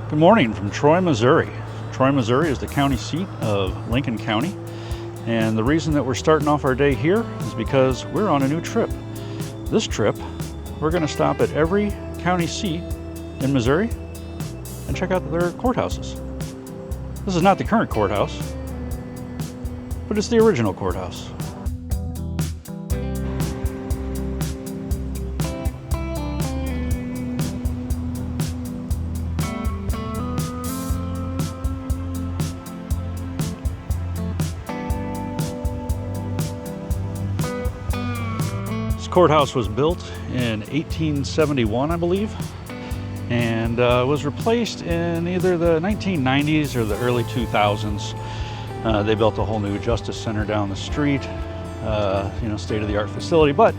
Good morning from Troy, Missouri. Troy, Missouri is the county seat of Lincoln County. And the reason that we're starting off our day here is because we're on a new trip. This trip, we're going to stop at every county seat in Missouri and check out their courthouses. This is not the current courthouse, but it's the original courthouse. Courthouse was built in 1871, I believe, and was replaced in either the 1990s or the early 2000s. They built a whole new justice center down the street, state-of-the-art facility, but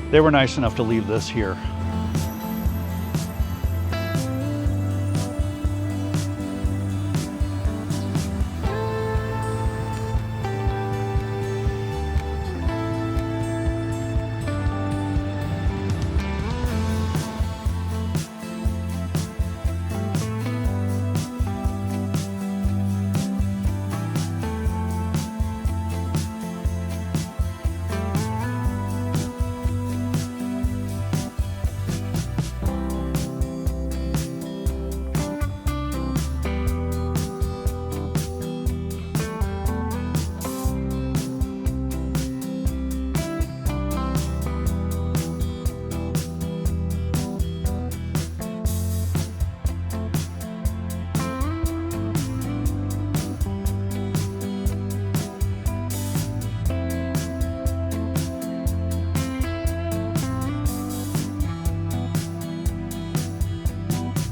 they were nice enough to leave this here.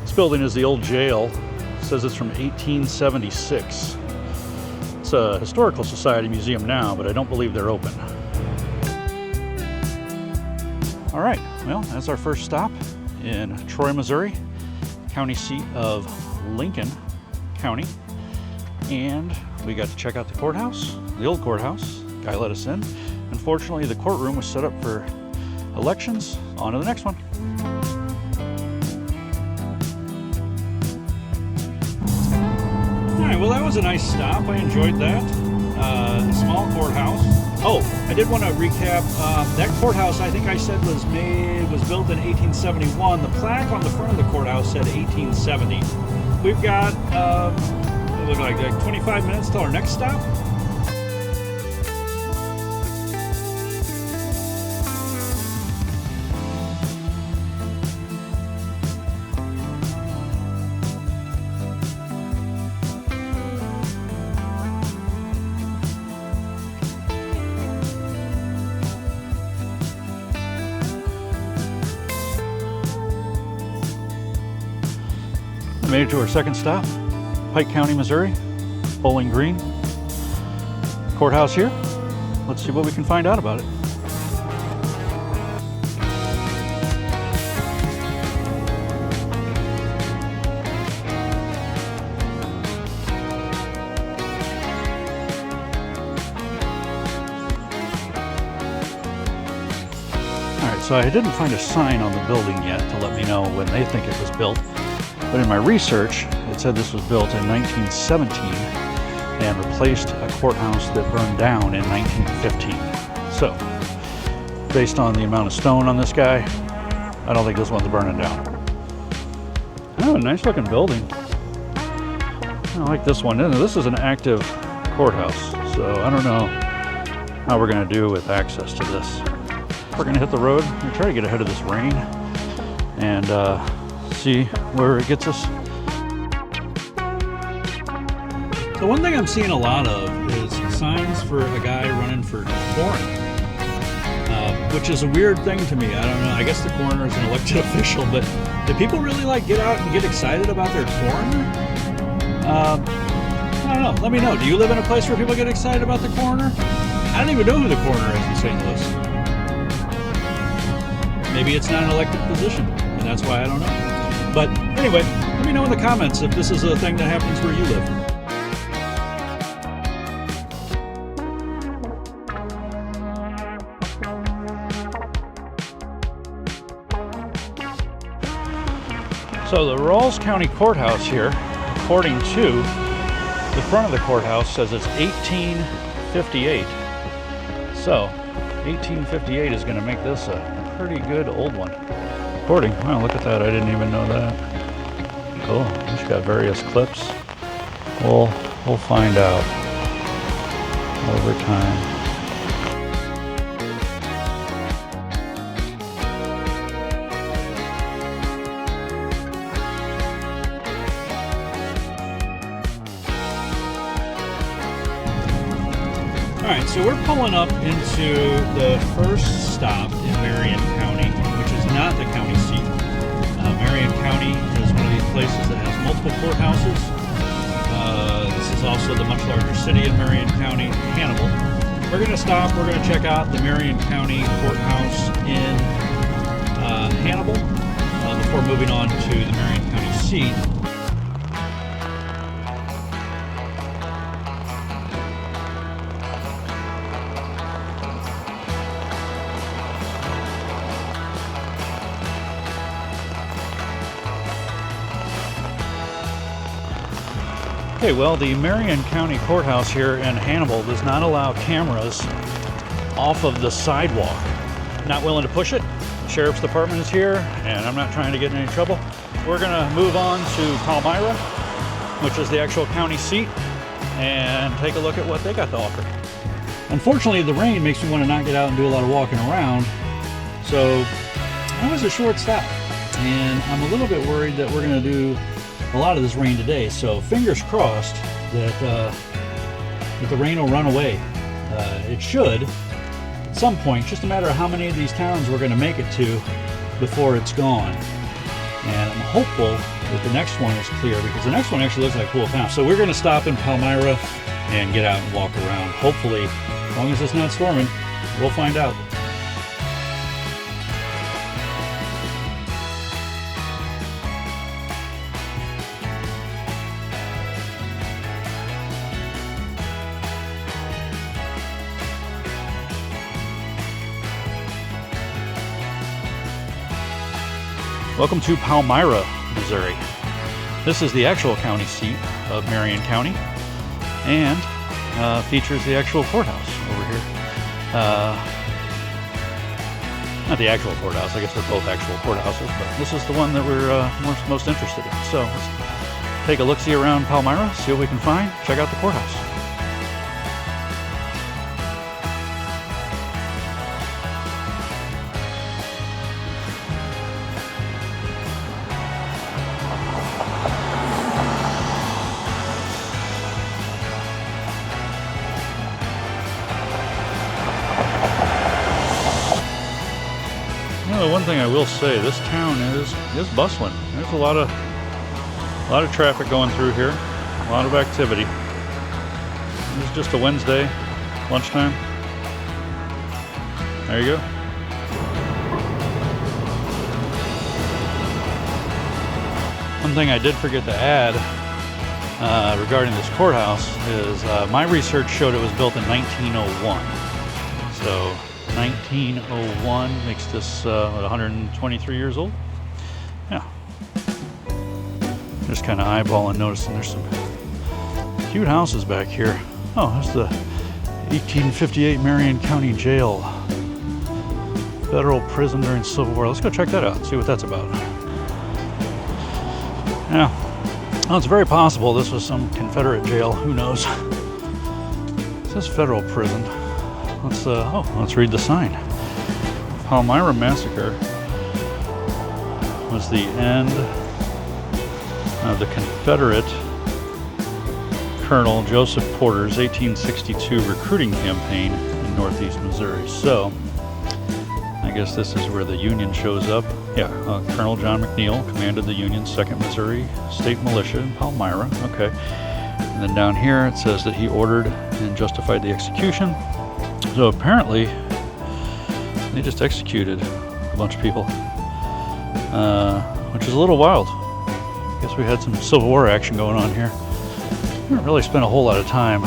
This building is the old jail. It says it's from 1876. It's a historical society museum now, but I don't believe they're open. All right, well, that's our first stop in Troy, Missouri, county seat of Lincoln County. And we got to check out the courthouse, the old courthouse. Guy let us in. Unfortunately, the courtroom was set up for elections. On to the next one. Well, that was a nice stop. I enjoyed that. Small courthouse. Oh, I did want to recap. That courthouse, I think I said was built in 1871. The plaque on the front of the courthouse said 1870. We've got it looked like 25 minutes till our next stop. Made it to our second stop, Pike County, Missouri, Bowling Green. Courthouse here. Let's see what we can find out about it. All right, so I didn't find a sign on the building yet to let me know when they think it was built. But in my research, it said this was built in 1917 and replaced a courthouse that burned down in 1915. So, based on the amount of stone on this guy, I don't think this one's burning down. Oh, a nice looking building. I like this one. This is an active courthouse, so I don't know how we're going to do with access to this. We're going to hit the road and try to get ahead of this rain and see where it gets us. The one thing I'm seeing a lot of is signs for a guy running for coroner, which is a weird thing to me. I don't know. I guess the coroner is an elected official, but do people really get out and get excited about their coroner? I don't know. Let me know. Do you live in a place where people get excited about the coroner? I don't even know who the coroner is in St. Louis. Maybe it's not an elected position, and that's why I don't know. But anyway, let me know in the comments if this is a thing that happens where you live. So the Ralls County Courthouse here, according to the front of the courthouse, says it's 1858. So 1858 is going to make this a pretty good old one. According, wow, look at that, I didn't even know that. Cool, it's got various clips. We'll find out over time. Alright, so we're pulling up into the first stop in Marion County, which is not the county seat. Marion County is one of these places that has multiple courthouses. This is also the much larger city of Marion County, Hannibal. We're going to stop, we're going to check out the Marion County Courthouse in Hannibal before moving on to the Marion County seat. Okay, well, the Marion County Courthouse here in Hannibal does not allow cameras off of the sidewalk. Not willing to push it. The Sheriff's Department is here, and I'm not trying to get in any trouble. We're gonna move on to Palmyra, which is the actual county seat, and take a look at what they got to offer. Unfortunately, the rain makes me want to not get out and do a lot of walking around, so that was a short stop, and I'm a little bit worried that we're gonna do a lot of this rain today, so fingers crossed that, that the rain will run away. It should at some point, just a matter of how many of these towns we're going to make it to before it's gone. And I'm hopeful that the next one is clear, because the next one actually looks like a cool town. So we're going to stop in Palmyra and get out and walk around. Hopefully, as long as it's not storming, we'll find out. Welcome to Palmyra, Missouri. This is the actual county seat of Marion County, and features the actual courthouse over here. Not the actual courthouse, I guess they're both actual courthouses, but this is the one that we're most interested in. So let's take a look-see around Palmyra, see what we can find, check out the courthouse. The one thing I will say, this town is bustling. There's a lot of traffic going through here, a lot of activity. It's just a Wednesday, lunchtime. There you go. One thing I did forget to add regarding this courthouse is my research showed it was built in 1901. So 1901 makes this 123 years old. Yeah. Just kind of eyeballing, noticing there's some cute houses back here. Oh, there's the 1858 Marion County Jail. Federal prison during Civil War. Let's go check that out and see what that's about. Yeah. Well, it's very possible this was some Confederate jail. Who knows? It says federal prison. Let's read the sign. Palmyra Massacre was the end of the Confederate Colonel Joseph Porter's 1862 recruiting campaign in northeast Missouri. So, I guess this is where the Union shows up. Yeah, Colonel John McNeil commanded the Union's 2nd Missouri State Militia in Palmyra. Okay. And then down here it says that he ordered and justified the execution. So apparently, they just executed a bunch of people, which is a little wild. I guess we had some Civil War action going on here. I didn't really spend a whole lot of time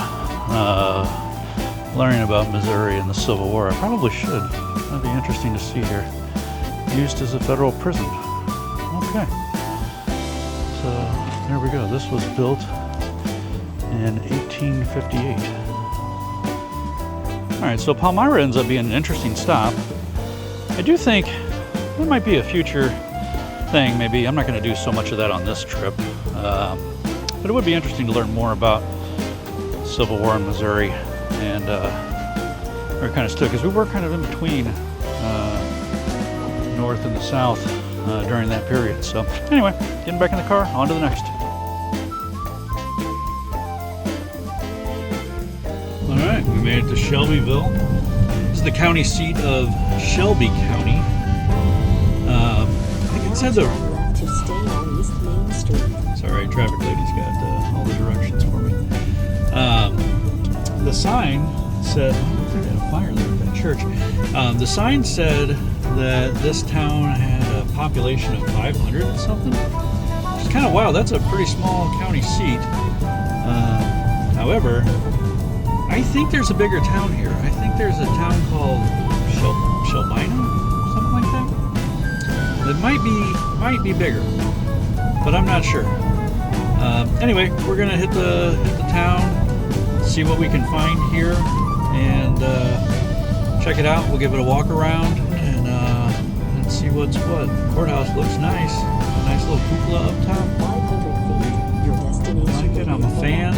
learning about Missouri and the Civil War. I probably should. That'd be interesting to see here. Used as a federal prison. Okay. there we go. This was built in 1858. All right, so Palmyra ends up being an interesting stop. I do think there might be a future thing, maybe. I'm not going to do so much of that on this trip. But it would be interesting to learn more about Civil War in Missouri and where it kind of stood, because we were kind of in between North and the South during that period. So anyway, getting back in the car, on to the next. All right, we made it to Shelbyville. This is the county seat of Shelby County. I think it says to stay on East Main Street. Sorry, traffic lady's got all the directions for me. The sign said, I think they had a fire there at that church. The sign said that this town had a population of 500 and something. Which is kind of wild. That's a pretty small county seat. However, I think there's a bigger town here. I think there's a town called Shelby, something like that. It might be bigger, but I'm not sure. Anyway, we're gonna hit the town, see what we can find here, and check it out. We'll give it a walk around and see what's what. Courthouse looks nice. A nice little cupola up top. 500 feet, your destination. I like it. I'm a fan.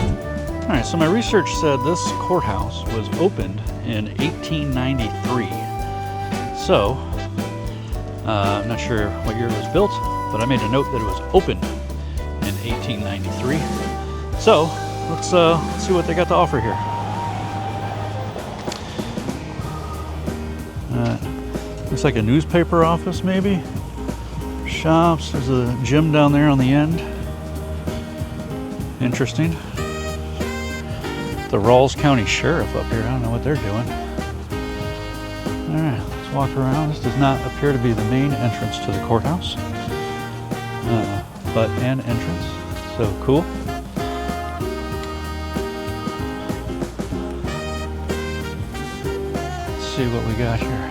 All right, so my research said this courthouse was opened in 1893. So, I'm not sure what year it was built, but I made a note that it was opened in 1893. So, let's see what they got to offer here. Looks like a newspaper office, maybe. Shops. There's a gym down there on the end. Interesting. The Ralls County Sheriff up here. I don't know what they're doing. All right, let's walk around. This does not appear to be the main entrance to the courthouse, but an entrance. So cool. Let's see what we got here.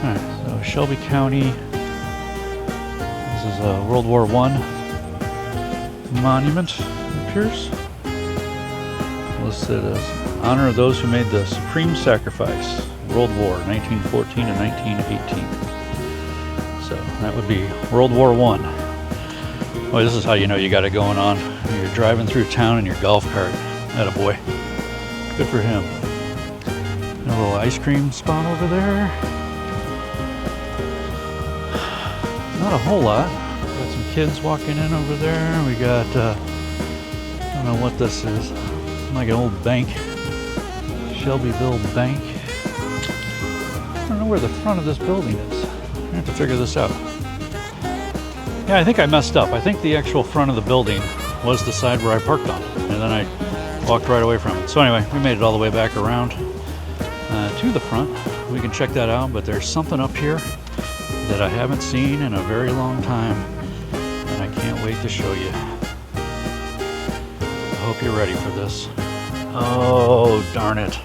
All right, so Shelby County. This is a World War I monument, it appears. Listed as honor of those who made the supreme sacrifice, World War 1914 and 1918. So that would be World War I. Boy, this is how you know you got it going on. You're driving through town in your golf cart. Attaboy. Good for him. And a little ice cream spot over there. Not a whole lot. Got some kids walking in over there. We got, I don't know what this is. Like an old bank. Shelbyville Bank. I don't know where the front of this building is. I have to figure this out. Yeah, I think I messed up. I think the actual front of the building was the side where I parked on. And then I walked right away from it. So anyway, we made it all the way back around to the front. We can check that out, but there's something up here that I haven't seen in a very long time. And I can't wait to show you. I hope you're ready for this. Oh, darn it.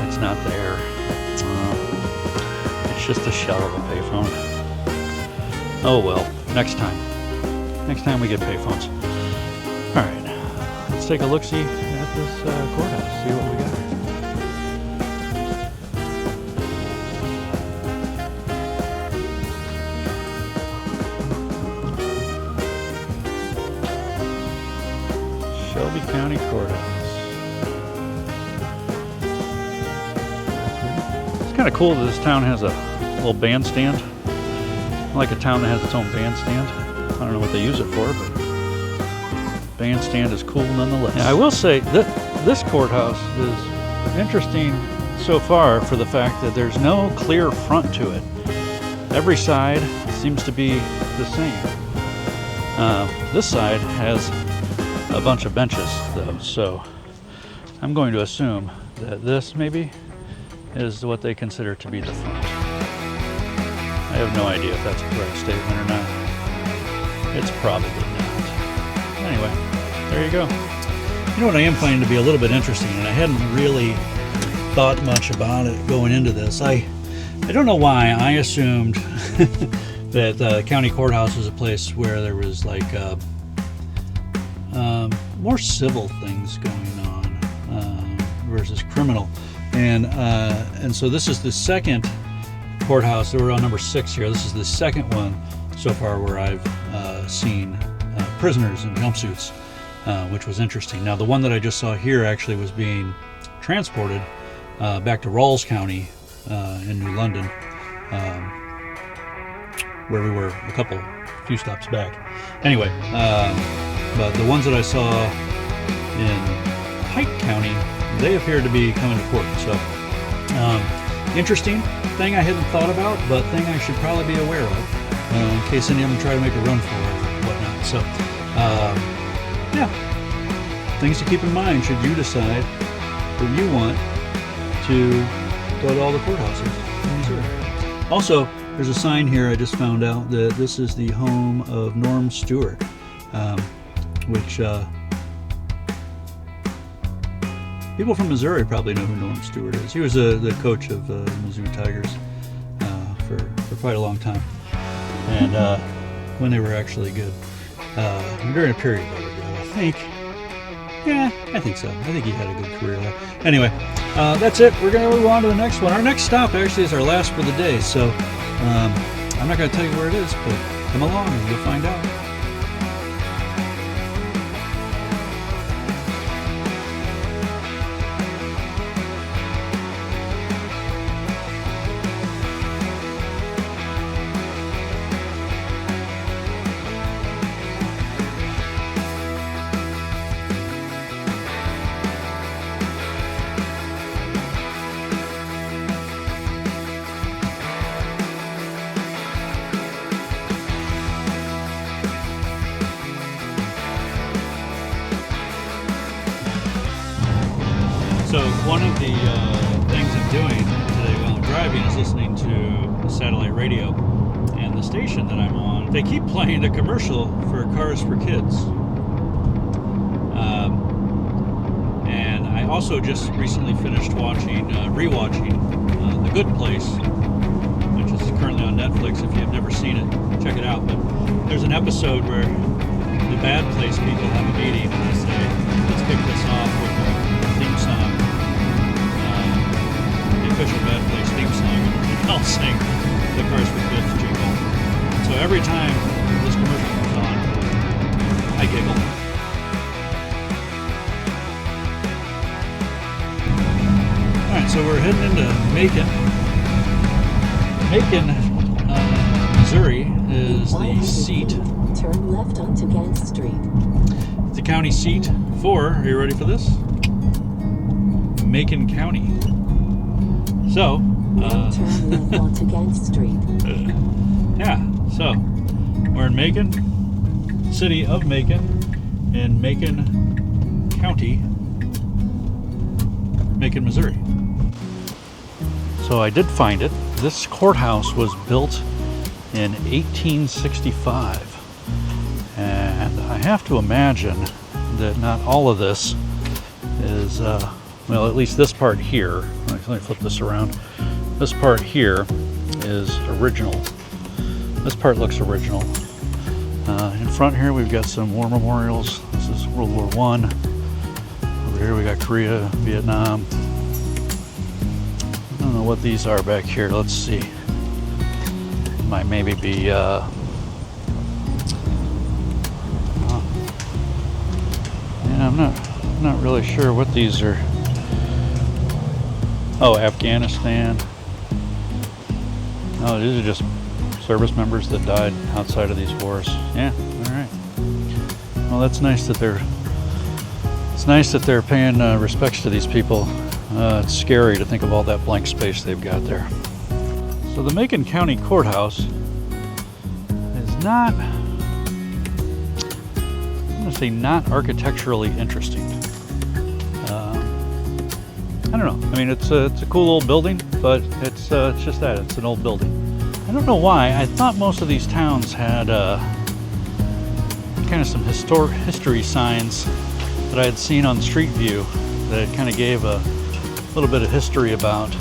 It's not there. It's just a shell of a payphone. Oh well, next time. Next time we get payphones. All right, let's take a look-see at this courthouse, see what we got. Shelby County Courthouse. It's kind of cool that this town has a little bandstand. I like a town that has its own bandstand. I don't know what they use it for, but bandstand is cool nonetheless. Now, I will say that this courthouse is interesting so far for the fact that there's no clear front to it. Every side seems to be the same. This side has a bunch of benches though, so I'm going to assume that this maybe is what they consider to be the front. I have no idea if that's a correct statement or not. It's probably not. Anyway, there you go. You know what I am finding to be a little bit interesting, and I hadn't really thought much about it going into this. I don't know why I assumed that the county courthouse was a place where there was like more civil things going on versus criminal, and so this is the second courthouse. We're on number 6 here. This is the second one so far where I've seen prisoners in jumpsuits, which was interesting. Now the one that I just saw here actually was being transported back to Ralls County in New London, where we were a few stops back. Anyway, but the ones that I saw in Pike County, they appear to be coming to court. So, interesting thing I hadn't thought about, but thing I should probably be aware of in case any of them try to make a run for it or whatnot. So, yeah, things to keep in mind should you decide that you want to go to all the courthouses in Missouri. Also, there's a sign here I just found out that this is the home of Norm Stewart, which people from Missouri probably know who Norm Stewart is. He was the coach of the Mizzou Tigers for quite a long time, and when they were actually good, during a period they were good, I think. Yeah, I think so. I think he had a good career there. Anyway, that's it. We're going to move on to the next one. Our next stop actually is our last for the day, so I'm not going to tell you where it is, but come along and you'll find out. So one of the things I'm doing today while I'm driving is listening to the satellite radio, and the station that I'm on, they keep playing the commercial for Cars for Kids. And I also just recently finished rewatching The Good Place, which is currently on Netflix. If you've never seen it, check it out. But there's an episode where the Bad Place people have a meeting and they say, let's kick this off with a theme song. Official Bad Place theme song, and I'll sing the Cars for Kids jingle. So every time this commercial comes on, I giggle. Alright, so we're heading into Macon. Macon, Missouri is the seat. Turn left onto Gant Street. The county seat for, are you ready for this? Macon County. So, turn left onto Gant Street. Yeah, so we're in Macon, city of Macon, in Macon County, Macon, Missouri. So I did find it. This courthouse was built in 1865, and I have to imagine that not all of this is, well, at least this part here. Let me flip this around. This part here is original. This part looks original. In front here we've got some war memorials. This is World War I. Over here we got Korea, Vietnam. I don't know what these are back here. Let's see. Might maybe be yeah, I'm not really sure what these are. Oh, Afghanistan. Oh, these are just service members that died outside of these wars. Yeah, all right. Well, that's nice that they're paying respects to these people. It's scary to think of all that blank space they've got there. So the Macon County Courthouse is not, I'm going to say not architecturally interesting. I don't know. I mean, it's a cool old building, but it's just that. It's an old building. I don't know why. I thought most of these towns had kind of some history signs that I had seen on Street View that kind of gave a little bit of history about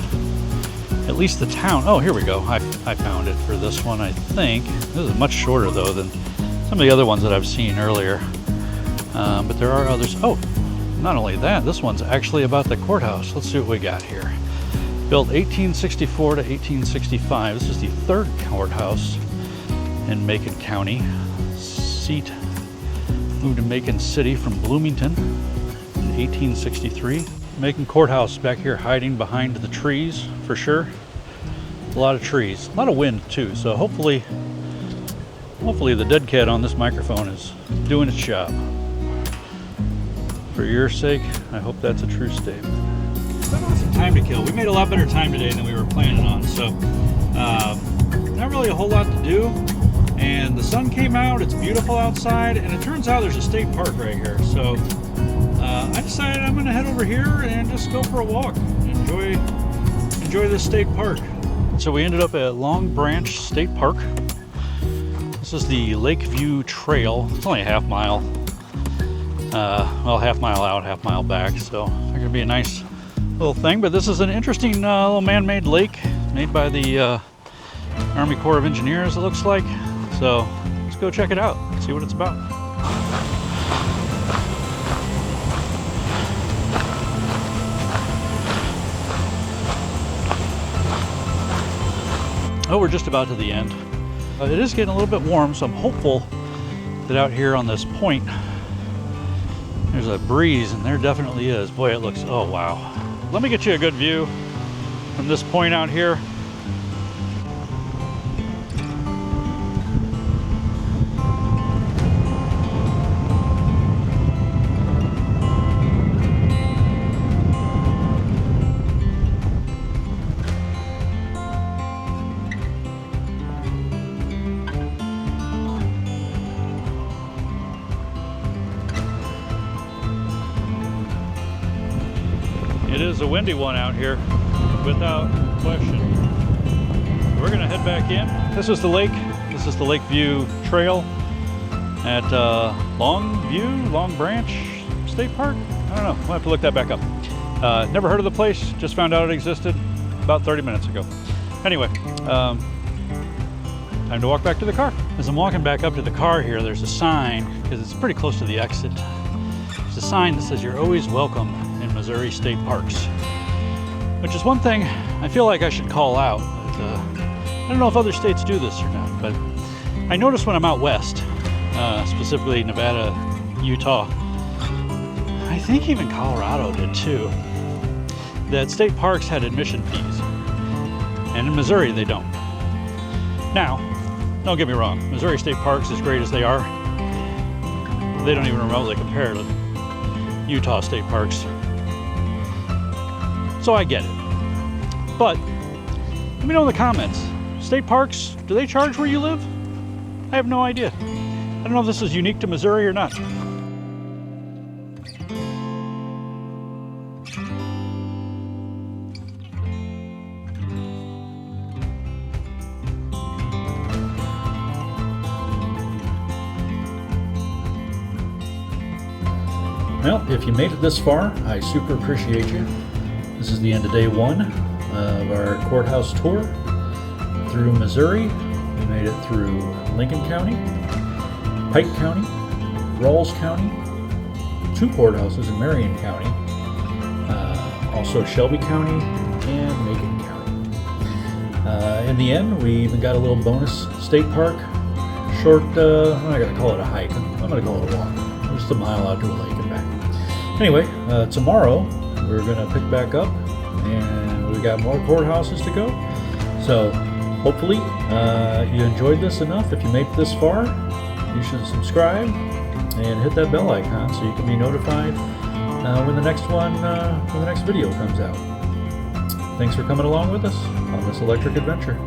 at least the town. Oh, here we go. I found it for this one, I think. This is much shorter though than some of the other ones that I've seen earlier. But there are others. Oh, not only that, this one's actually about the courthouse. Let's see what we got here. Built 1864 to 1865. This is the third courthouse in Macon County. Seat moved to Macon City from Bloomington in 1863. Macon Courthouse back here hiding behind the trees for sure. A lot of trees, a lot of wind too, so hopefully the dead cat on this microphone is doing its job. For your sake, I hope that's a true statement. Some time to kill. We made a lot better time today than we were planning on, so not really a whole lot to do. And the sun came out, it's beautiful outside, and it turns out there's a state park right here. So I decided I'm gonna head over here and just go for a walk. Enjoy this state park. So we ended up at Long Branch State Park. This is the Lakeview Trail. It's only a half mile. Well, half mile out, half mile back. So it's gonna be a nice little thing. But this is an interesting little man-made lake made by the Army Corps of Engineers, it looks like. So let's go check it out, see what it's about. Oh, we're just about to the end. It is getting a little bit warm, so I'm hopeful that out here on this point there's a breeze, and there definitely is. Boy, it looks, oh wow. Let me get you a good view from this point out here. It is a windy one out here, without question. We're gonna head back in. This is the lake. This is the Lakeview Trail at Long Branch State Park. I don't know, we'll have to look that back up. Never heard of the place, just found out it existed about 30 minutes ago. Anyway, time to walk back to the car. As I'm walking back up to the car here, there's a sign, because it's pretty close to the exit. There's a sign that says you're always welcome in Missouri State Parks, which is one thing I feel like I should call out. I don't know if other states do this or not, but I notice when I'm out west, specifically Nevada, Utah, I think even Colorado did too, that state parks had admission fees, and in Missouri they don't. Now, don't get me wrong, Missouri State Parks, as great as they are, they don't even remotely compare to Utah State Parks. So I get it. But let me know in the comments, state parks, do they charge where you live? I have no idea. I don't know if this is unique to Missouri or not. Well, if you made it this far, I super appreciate you. This is the end of day one of our courthouse tour through Missouri. We made it through Lincoln County, Pike County, Ralls County, 2 courthouses in Marion County, also Shelby County and Macon County. In the end, we even got a little bonus state park. Short, I'm not going to call it a hike, I'm going to call it a walk. Just a mile out to a lake and back. Anyway, tomorrow we're going to pick back up, and we got more courthouses to go. So hopefully you enjoyed this enough. If you made it this far, you should subscribe and hit that bell icon so you can be notified when the next video comes out. Thanks for coming along with us on this electric adventure.